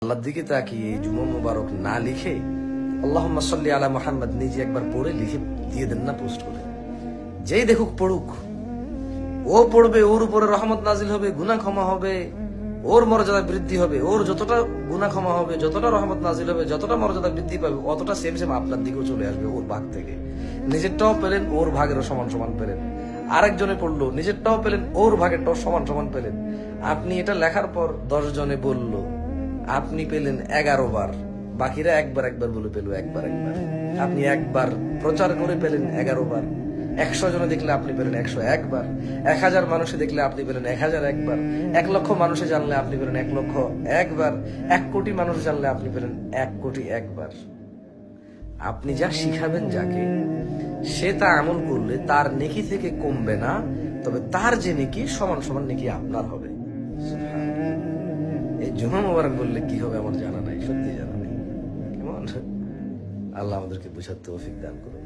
আল্লাহর দিকে তাকিয়ে জুমা মুবারক না লিখে আল্লাহুম্মা সাল্লি আলা মুহাম্মদ নিজে একবার পড়ে লিখে দিয়ে দেন না, পোস্ট করে। যেই দেখুক পড়ুক, ও পড়বে, ওর উপরে রহমত নাজিল হবে, গুনাহ ক্ষমা হবে, ওর মর্যাদা বৃদ্ধি হবে। ওর যতটা গুনাহ ক্ষমা হবে, যতটা রহমত নাজিল হবে, যতটা মর্যাদা বৃদ্ধি পাবে, অতটা সেম সেম আপনার দিকেও চলে আসবে ওর ভাগ থেকে। নিজেরটাও পেলেন, ওর ভাগেরও সমান সমান পেলেন। আরেকজনে পড়লো, নিজেরটাও পেলেন, ওর ভাগেরটাও সমান সমান পেলেন। আপনি এটা লেখার পর 10 জনে বলল, আপনি পেলেন 11 বার, বাকিরা একবার একবার বলে পেল একবার একবার। আপনি একবার প্রচার করে পেলেন 11 বার। 100 জনে দেখলে আপনি পেলেন 101 বার। 1000 মানুষে দেখলে আপনি পেলেন 1001 বার। 1 লক্ষ মানুষে জানলে আপনি পেলেন 1 লক্ষ 1 বার। 1 কোটি মানুষ জানলে আপনি পেলেন 1 কোটি 1 বার। আপনি যা শিখাবেন যাকে, সে তা আমল করলে তার নেকি থেকে কমবে না, তবে তার যে নেকি সমান সমান নেকি আপনার হবে। এই জুমা মুবারক বললে কি হবে আমার জানা নাই, সত্যি জানা নাই। কেমন? আল্লাহ আমাদেরকে বুঝার তৌফিক দান করুন।